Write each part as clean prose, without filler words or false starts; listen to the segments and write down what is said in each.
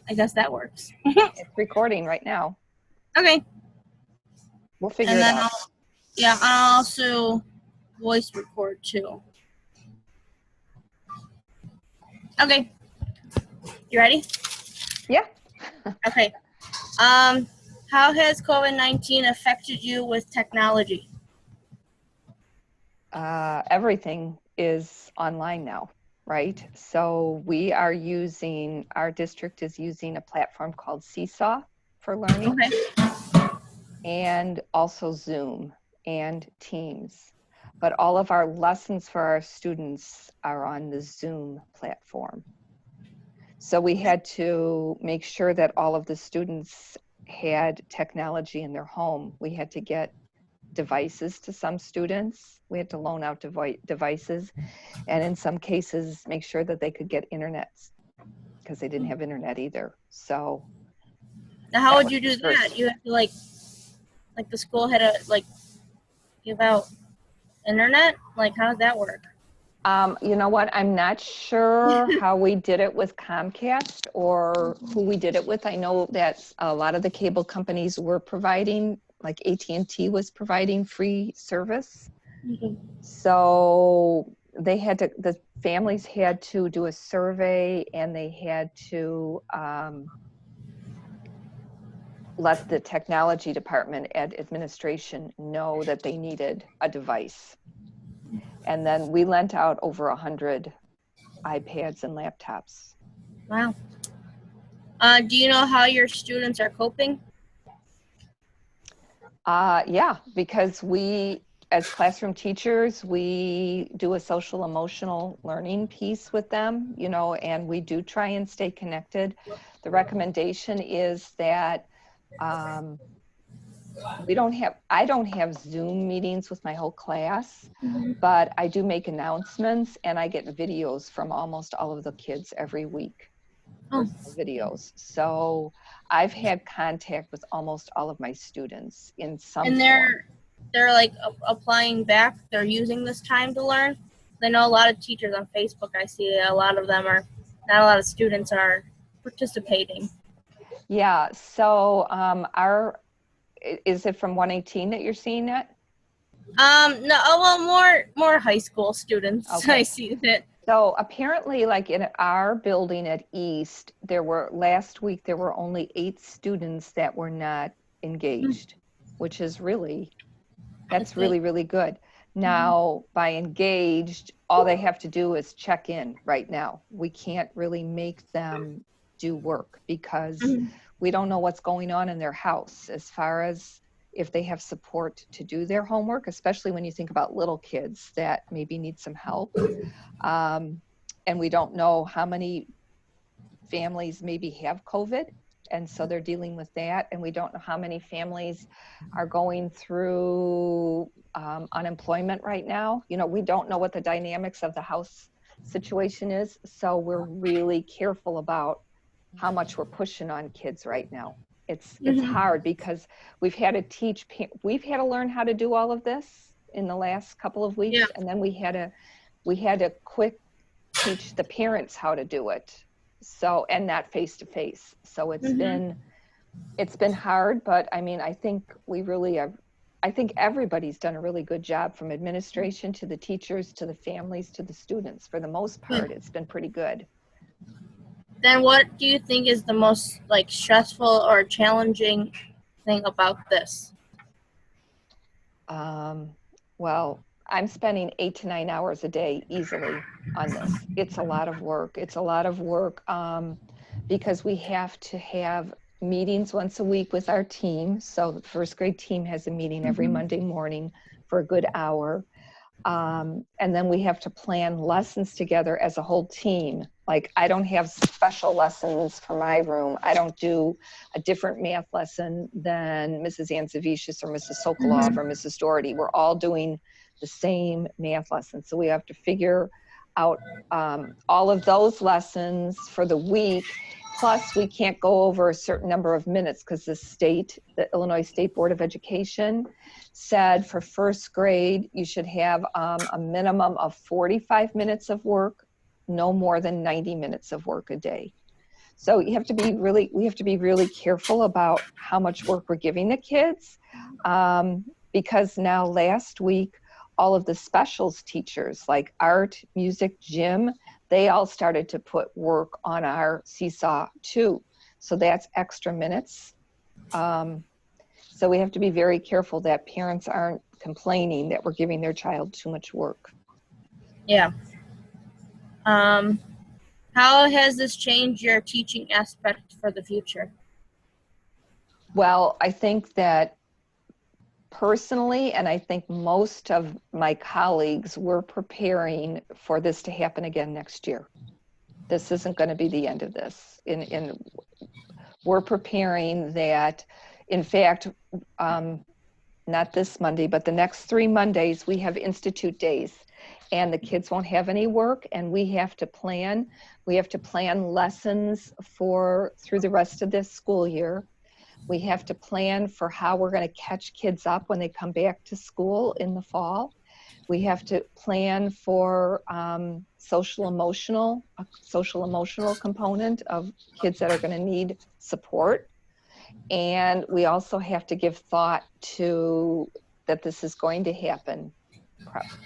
I guess that works. It's recording right now. Okay. We'll figure And it then out. I'll also voice record too. Okay. You ready? Yeah. Okay. How has COVID-19 affected you with technology? Everything is online now, right? So our district is using a platform called Seesaw for learning, Okay. and also Zoom and Teams. But all of our lessons for our students are on the Zoom platform. So we had to make sure that all of the students had technology in their home. We had to get devices to some students. We had to loan out devices, and in some cases, make sure that they could get internet because they didn't have internet either. So Now, how that would was you do first. that? You have to like the school had to give out internet. Like, how does that work? You know what? I'm not sure how we did it with Comcast or who we did it with. I know that a lot of the cable companies were providing, like AT&T was providing free service. So the families had to do a survey, and they had to let the technology department at administration know that they needed a device. And then we lent out over 100 iPads and laptops. Wow. Do you know how your students are coping? Yeah, because we, as classroom teachers, we do a social emotional learning piece with them, and we do try and stay connected. The recommendation is that I don't have Zoom meetings with my whole class, but I do make announcements, and I get videos from almost all of the kids every week. Videos. So I've had contact with almost all of my students in some and form. they're like applying back. They're using this time to learn. I know a lot of teachers on Facebook. I see a lot of them are not a lot of students are participating. Yeah. So is it from 118 that you're seeing it? No, well, more high school students. Okay. I see that. So apparently, like in our building at East, last week there were only 8 students that were not engaged, which is that's really, really good. Now, by engaged, all they have to do is check in right now. We can't really make them do work because we don't know what's going on in their house as far as if they have support to do their homework, especially when you think about little kids that maybe need some help. And we don't know how many families maybe have COVID, and so they're dealing with that. And we don't know how many families are going through unemployment right now. We don't know what the dynamics of the house situation is, so we're really careful about how much we're pushing on kids right now. It's hard because we've had to learn how to do all of this in the last couple of weeks, and then we had to quick teach the parents how to do it. So, and not face to face. So it's been hard, but I mean, I think I think everybody's done a really good job, from administration to the teachers to the families to the students. For the most part, it's been pretty good. Then what do you think is the most stressful or challenging thing about this? Well, I'm spending 8 to 9 hours a day easily on this. It's a lot of work. It's a lot of work because we have to have meetings once a week with our team. So the first grade team has a meeting every Monday morning for a good hour. And then we have to plan lessons together as a whole team. Like, I don't have special lessons for my room. I don't do a different math lesson than Mrs. Anzavicius or Mrs. Sokolov or Mrs. Doherty. We're all doing the same math lesson. So we have to figure out all of those lessons for the week. Plus, we can't go over a certain number of minutes because the Illinois State Board of Education said for first grade, you should have a minimum of 45 minutes of work, no more than 90 minutes of work a day. So we have to be really careful about how much work we're giving the kids, because now last week, all of the specials teachers like art, music, gym, they all started to put work on our Seesaw too. So that's extra minutes. So we have to be very careful that parents aren't complaining that we're giving their child too much work. Yeah. How has this changed your teaching aspect for the future? Well, I think that personally, and I think most of my colleagues, were preparing for this to happen again next year. This isn't going to be the end of this. We're preparing that, in fact, not this Monday, but the next 3 Mondays, we have Institute Days, and the kids won't have any work, and we have to plan. We have to plan lessons through the rest of this school year. We have to plan for how we're going to catch kids up when they come back to school in the fall. We have to plan for social emotional component of kids that are going to need support. And we also have to give thought to that this is going to happen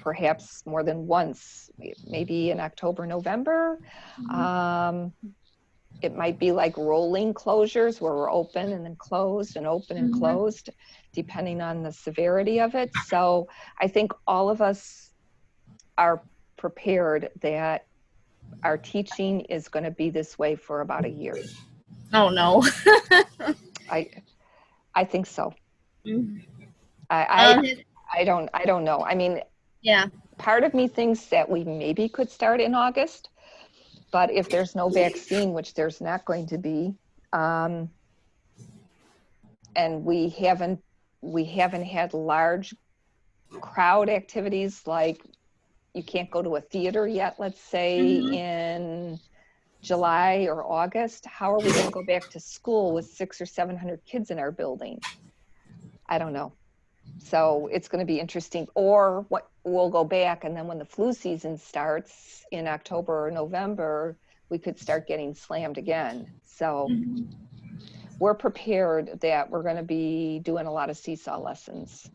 perhaps more than once, maybe in October, November. It might be like rolling closures where we're open and then closed and open and closed, depending on the severity of it. So I think all of us are prepared that our teaching is going to be this way for about a year. Oh no. I think so. Mhm. I don't know. I mean, Yeah. part of me thinks that we maybe could start in August, but if there's no vaccine, which there's not going to be, and we haven't had large crowd activities, like you can't go to a theater yet, let's say in July or August, how are we going to go back to school with 600 or 700 kids in our building? I don't know. So it's going to be interesting. Or what, we'll go back, and then when the flu season starts in October or November, we could start getting slammed again. So we're prepared that we're going to be doing a lot of Seesaw lessons.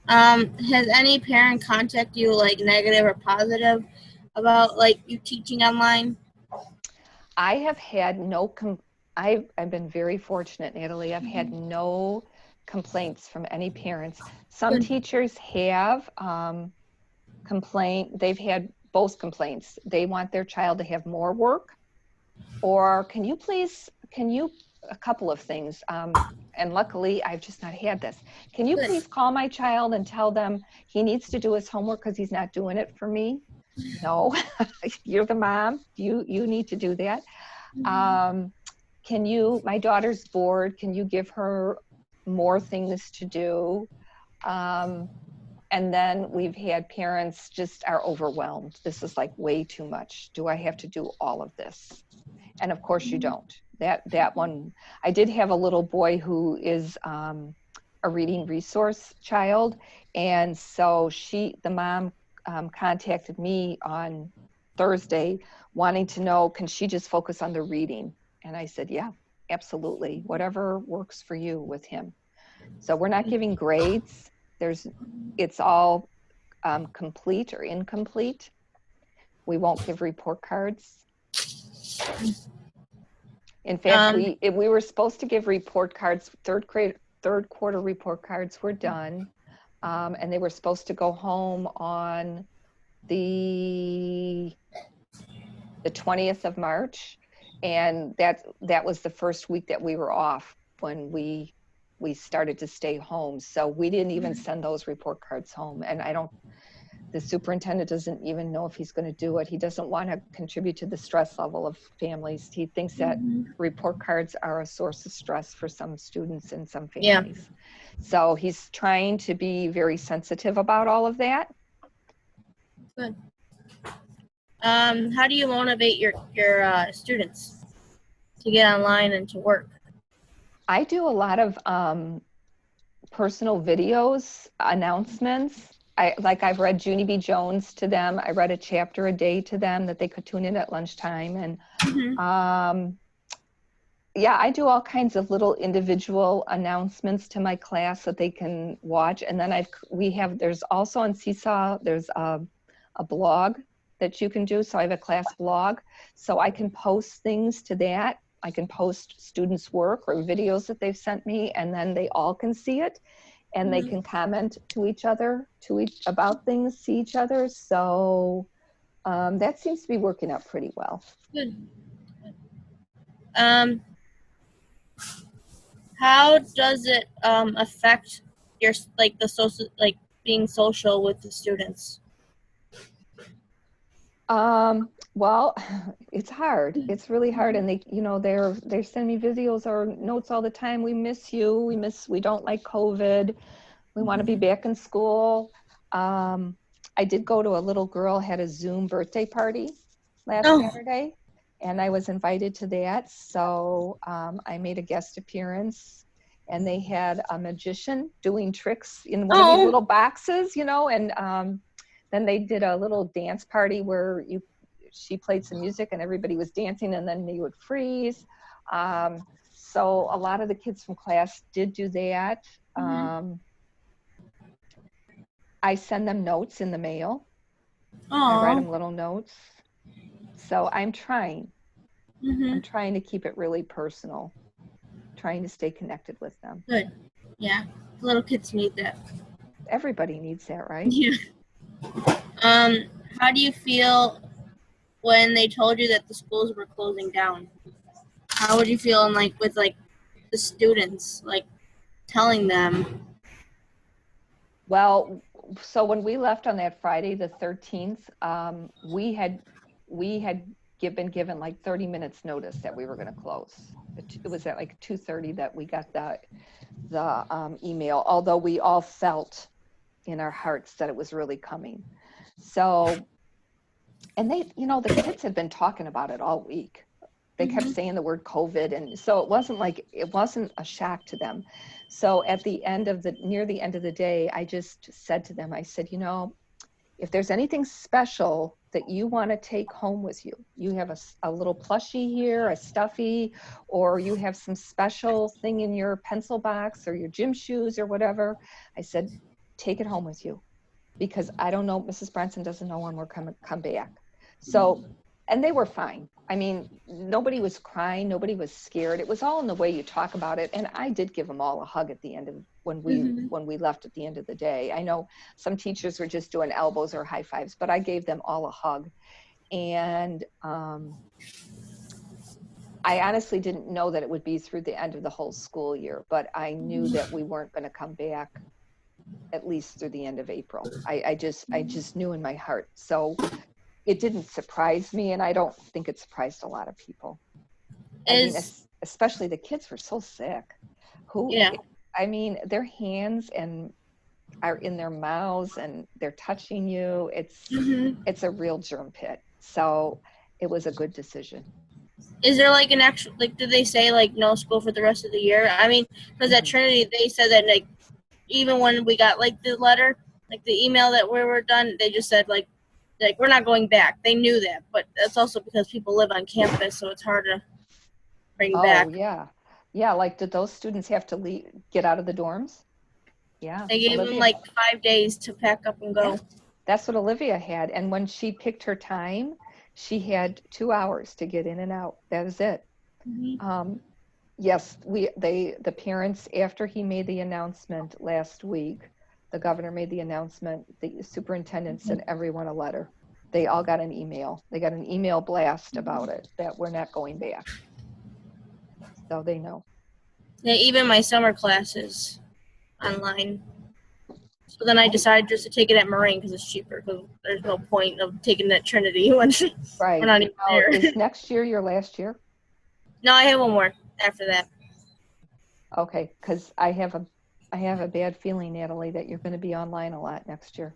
Has any parent contacted you, like negative or positive, about like you teaching online? I have had I've been very fortunate, Natalie. I've had no complaints from any parents. Some teachers have they've had both complaints. They want their child to have more work, or a couple of things, and luckily I've just not had this. Can you please call my child and tell them he needs to do his homework because he's not doing it for me? No. You're the mom, you need to do that. My daughter's bored, can you give her more things to do? And then we've had parents just are overwhelmed. This is like way too much. Do I have to do all of this? And of course you don't. That one, I did have a little boy who is a reading resource child. And so the mom contacted me on Thursday wanting to know, can she just focus on the reading? And I said, yeah, absolutely. Whatever works for you with him. So we're not giving grades. It's all complete or incomplete. We won't give report cards. In fact, we were supposed to give report cards. Third quarter report cards were done, and they were supposed to go home on the 20th of March, and that was the first week that we were off when we started to stay home. So we didn't even send those report cards home, and the superintendent doesn't even know if he's going to do it. He doesn't want to contribute to the stress level of families. He thinks that report cards are a source of stress for some students and some families. Yeah. So he's trying to be very sensitive about all of that. Good. How do you motivate your students to get online and to work? I do a lot of personal videos, announcements. I've read Junie B. Jones to them. I read a chapter a day to them that they could tune in at lunchtime. And yeah, I do all kinds of little individual announcements to my class that they can watch. And then there's also on Seesaw, there's a blog that you can do. So I have a class blog. So I can post things to that. I can post students' work or videos that they've sent me, and then they all can see it. And they can comment to each other, about things, see each other. So that seems to be working out pretty well. Good. How does it affect your the social, being social with the students? Well, it's hard. It's really hard, and they send me videos or notes all the time. We miss you. We don't like COVID. We want to be back in school. I did go to a little girl had a Zoom birthday party last Saturday, and I was invited to that. So I made a guest appearance, and they had a magician doing tricks in one of these little boxes, and then they did a little dance party where she played some music and everybody was dancing, and then they would freeze. So a lot of the kids from class did do that. I send them notes in the mail. I write them little notes. So I'm trying. I'm trying to keep it really personal, trying to stay connected with them. Good. Yeah. Little kids need that. Everybody needs that, right? Yeah. How do you feel when they told you that the schools were closing down? How would you feel with the students, telling them? Well, so when we left on that Friday, the 13th, we had been given 30 minutes notice that we were going to close. It was at 2:30 that we got the email, although we all felt in our hearts that it was really coming. So, and the kids had been talking about it all week. They kept saying the word COVID, and so it wasn't a shock to them. So near the end of the day, I just said to them, I said, if there's anything special that you want to take home with you, you have a little plushie here, a stuffy, or you have some special thing in your pencil box or your gym shoes or whatever, I said, take it home with you, because I don't know, Mrs. Bronson doesn't know when we're come back. So, and they were fine. I mean, nobody was crying, nobody was scared. It was all in the way you talk about it. And I did give them all a hug at the end of when we left at the end of the day. I know some teachers were just doing elbows or high fives, but I gave them all a hug. And I honestly didn't know that it would be through the end of the whole school year, but I knew that we weren't going to come back at least through the end of April. I just knew in my heart. So it didn't surprise me, and I don't think it surprised a lot of people. Especially the kids were so sick. I mean, their hands are in their mouths and they're touching you. It's a real germ pit. So it was a good decision. Is there an actual, did they say no school for the rest of the year? I mean, because at Trinity, they said that even when we got the letter, the email that we were done, they just said we're not going back. They knew that, but that's also because people live on campus, so it's hard to bring back. Oh, yeah. Did those students have to get out of the dorms? Yeah. They gave them 5 days to pack up and go. Yeah. That's what Olivia had. And when she picked her time, she had 2 hours to get in and out. That was it. Yes, the parents, after he made the announcement last week, the governor made the announcement, the superintendent sent everyone a letter. They all got an email. They got an email blast about it, that we're not going back. So they know. Yeah, even my summer classes online. So then I decided just to take it at Moraine because it's cheaper, because there's no point of taking it at Trinity when we're not even there. Is next year your last year? No, I have one more after that. Okay, because I have a bad feeling, Natalie, that you're going to be online a lot next year.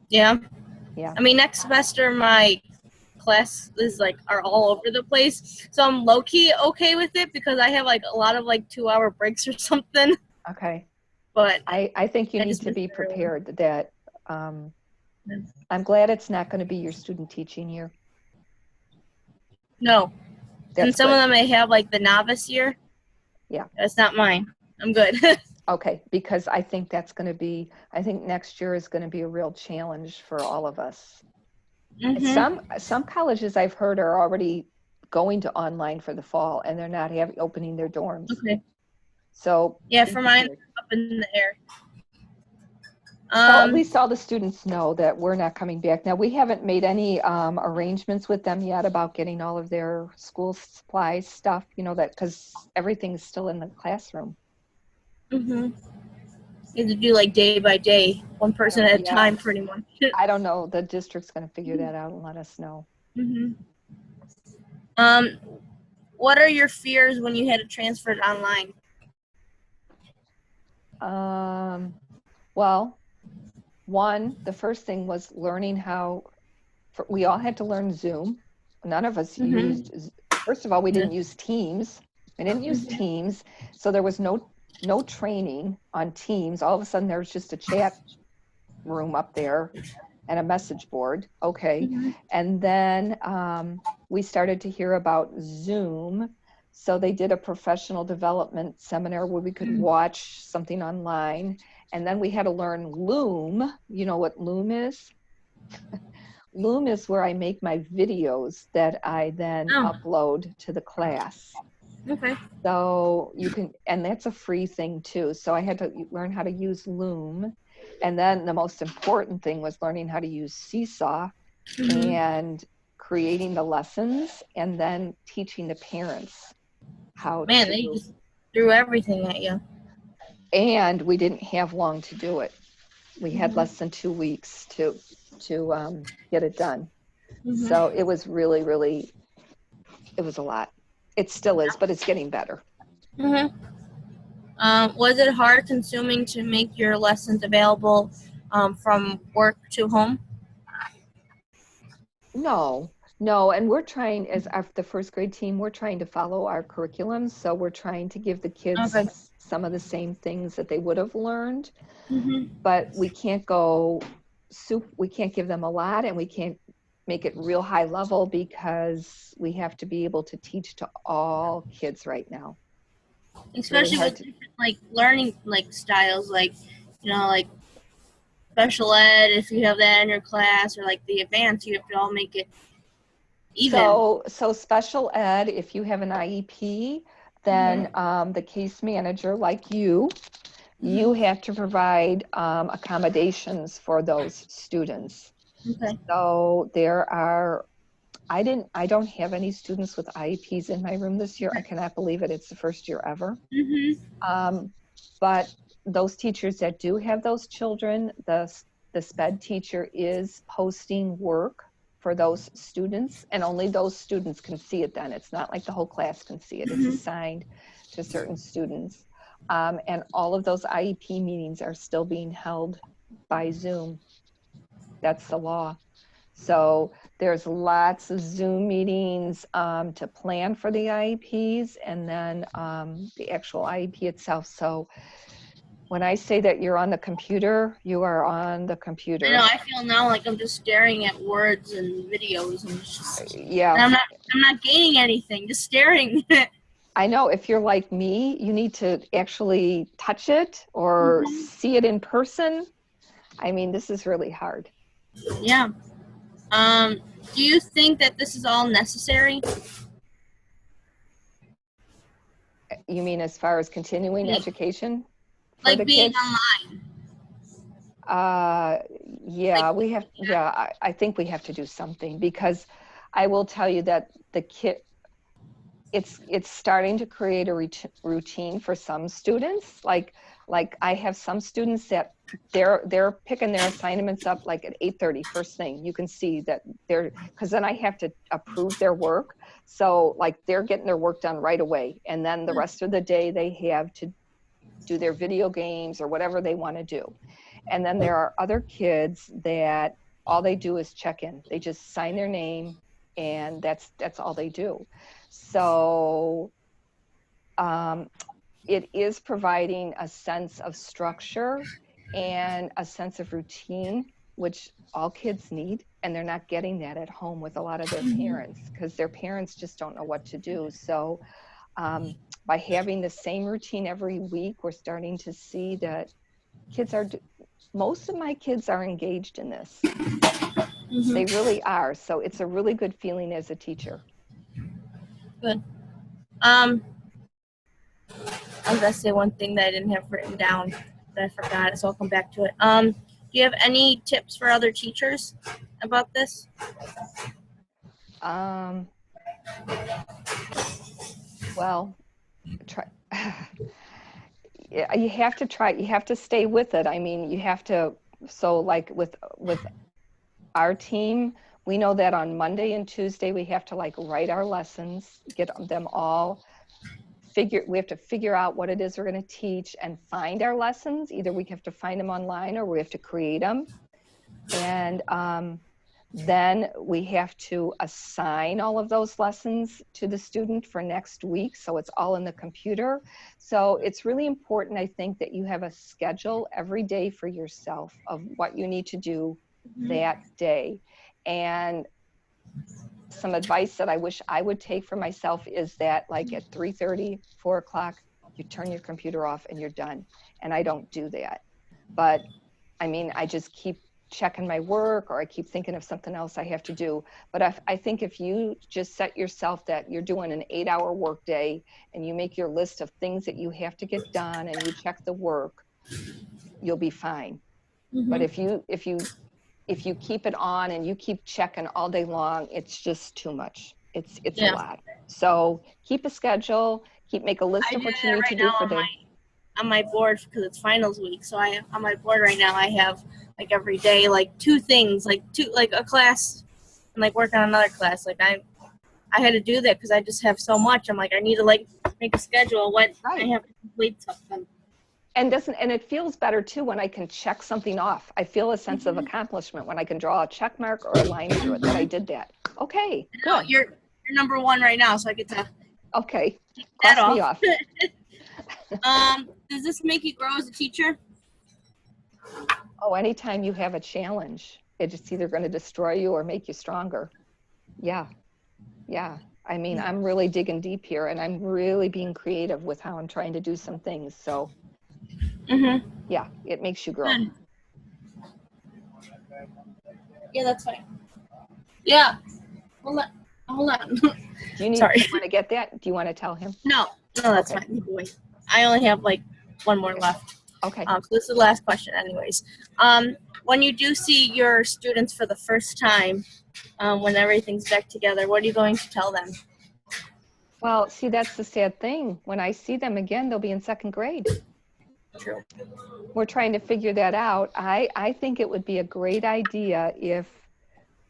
Yeah. Yeah. I mean, next semester my classes are all over the place, so I'm low key okay with it because I have a lot of 2-hour breaks or something. Okay. but I think you I need just to miss be everyone. prepared that I'm glad it's not going to be your student teaching year. No, and That's some of good. them may have like the novice year. Yeah. That's not mine. I'm good. Okay, because I think that's going to be, I think next year is going to be a real challenge for all of us. Mhm. Some colleges I've heard are already going to online for the fall, and they're not opening their dorms. Okay. So Yeah, be for mine, prepared. up in the air. Well, at least all the students know that we're not coming back. Now, we haven't made any arrangements with them yet about getting all of their school supplies stuff, you know, that because everything's still in the classroom. Mhm. You have to do like day by day, one person at a Yeah, time, pretty much. I don't know. The district's going to figure that out and let us know. Mhm. Um, what are your fears when you had to transfer it online? Well, one, the first thing was learning how, we all had to learn Zoom. None of us Mhm. used, first of all, we Yeah. didn't use Teams. We didn't use Mhm. Teams. So there was no training on Teams. All of a sudden there was just a chat room up there and a message board. Okay. Mhm. And then we started to hear about Zoom. So they did a professional development seminar where we could watch something online. And then we had to learn Loom. You know what Loom is? Loom is where I make my videos that I then Oh, upload to the class. okay. So you can, and that's a free thing too. So I had to learn how to use Loom. And then the most important thing was learning how to use Seesaw Mhm. and creating the lessons and then teaching the parents how Man, they to, just threw everything at you. and we didn't have long to do it. We had Mhm. less than 2 weeks to get it done. Mhm. So it was really, really, it was a lot. It still is, but it's getting better. Mhm. Was it hard consuming to make your lessons available from work to home? No, no, and we're trying, as the first grade team, we're trying to follow our curriculum. So we're trying to give the Okay. kids some of the same things that they would have learned, Mhm. but we can't give them a lot, and we can't make it real high level because we have to be able to teach to all kids right now. It's really Especially hard with to, different like learning like styles, like like special ed. If you have that in your class, or like the advanced, you have to all make it even. so special ed, if you have an IEP, then the case manager, like you Mhm. have to provide accommodations for those students. Okay. So I don't have any students with IEPs in my room this year. I cannot believe it. It's the first year ever. Mhm. Um, but those teachers that do have those children, the SPED teacher is posting work for those students, and only those students can see it then. It's not like the whole class can see it. It's Mhm. assigned to certain students. And all of those IEP meetings are still being held by Zoom. That's the law. So there's lots of Zoom meetings to plan for the IEPs, and then the actual IEP itself. So when I say that you're on the computer, you are on the I know. computer. I feel now like I'm just staring at words and videos, and it's just, and Yeah, I'm not gaining anything. Just staring. I know. If you're like me, you need to actually touch it or Mhm. see it in person. I mean, this is really hard. Yeah. Um. Do you think that this is all necessary? You mean as far as continuing Being, education for like the being kids? online. Uh, Like. yeah, I think we have to do something because I will tell you that it's starting to create a routine for some students. Like I have some students that they're picking their assignments up like at 8:30 first thing. You can see that because then I have to approve their work. So like they're getting their work done right away. And then the rest of the day they have to do their video games or whatever they want to do. And then there are other kids that all they do is check in. They just sign their name and that's all they do. So it is providing a sense of structure and a sense of routine, which all kids need, and they're not getting that at home with a lot of their parents, because their parents just don't know what to do. So by having the same routine every week, we're starting to see that most of my kids are engaged in this. They really are. So it's a really good feeling as a teacher. Good. I was gonna say one thing that I didn't have written down, but I forgot it, so I'll come back to it. Do you have any tips for other teachers about this? Well, try. You have to try. You have to stay with it. I mean, you have to. So, like with our team, we know that on Monday and Tuesday we have to like write our lessons, get them all. We have to figure out what it is we're going to teach and find our lessons. Either we have to find them online or we have to create them. And then we have to assign all of those lessons to the student for next week. So it's all in the computer. So it's really important, I think, that you have a schedule every day for yourself of what you need to do that day. And some advice that I wish I would take for myself is that, like, at 3:30, 4 o'clock, you turn your computer off and you're done. And I don't do that. But I mean, I just keep checking my work, or I keep thinking of something else I have to do. But I think if you just set yourself that you're doing an 8-hour work day and you make your list of things that you have to get done and you check the work, you'll be fine. But if you keep it on and you keep checking all day long, it's just too much. It's a lot. So keep a schedule, make a list of what you need to do for the day. On my board, because it's finals week, so on my board right now I have like every day like two things, like a class and like working on another class. Like I had to do that because I just have so much. I'm like, I need to like make a schedule when I have to complete something. And it feels better too when I can check something off. I feel a sense of accomplishment when I can draw a check mark or a line through it that I did that. Okay, good. No, you're number one right now, so I get to okay. That Cross me off. Does this make you grow as a teacher? Oh, anytime you have a challenge, it's either going to destroy you or make you stronger. Yeah. I mean, I'm really digging deep here, and I'm really being creative with how I'm trying to do some things. So, yeah, it makes you grow. Good. Yeah, that's fine. Yeah. Hold on. Do you Sorry. want to get that? Do you want to tell him? No, that's Okay. fine. Wait. I only have like one more left. Okay. So this is the last question anyways. When you do see your students for the first time, when everything's back together, what are you going to tell them? Well, see, that's the sad thing. When I see them again, they'll be in second grade. True. We're trying to figure that out. I think it would be a great idea if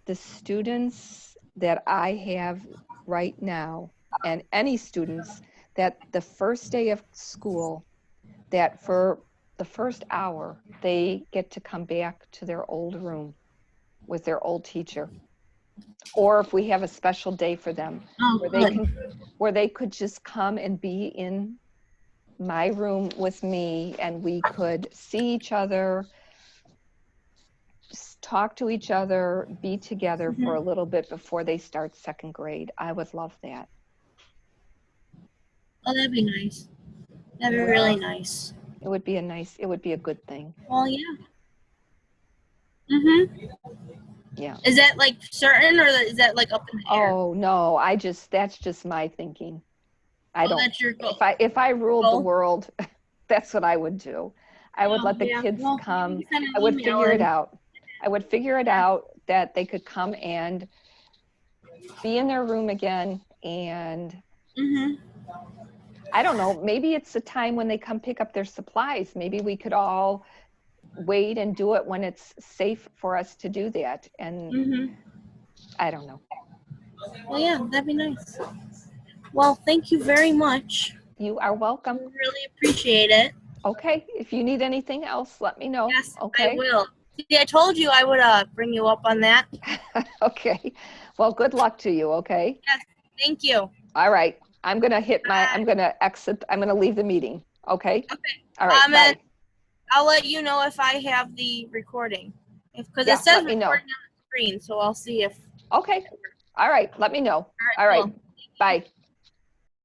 the students that I have right now, and any students, that the first day of school, that for the first hour, they get to come back to their old room with their old teacher. Or if we have a special day for them, where they could just come and be in my room with me, and we could see each other, talk to each other, be together for a little bit before they start second grade. I would love that. Oh, that'd be nice. That'd be really nice. It would be a good thing. Well, yeah. Yeah. Is that like certain, or is that like up in the air? Oh no, that's just my thinking. I don't. That's your goal. If I ruled the world, that's what I would do. I would let the kids come. I would figure it out. I would figure it out that they could come and be in their room again, and I don't know, maybe it's a time when they come pick up their supplies. Maybe we could all wait and do it when it's safe for us to do that. And I don't know. Well, yeah, that'd be nice. Well, thank you very much. You are welcome. I really appreciate it. Okay. If you need anything else, let me know. Yes, okay. I will. See, I told you I would bring you up on that. Okay. Well, good luck to you. Okay. Yes. Thank you. All right. I'm gonna exit. I'm gonna leave the meeting. Okay. Okay. All right. Bye. I'll let you know if I have the recording, because Yeah, it says let me know. recording on the screen. So I'll see if. Okay. All right. Let me know. All right. Cool. Bye.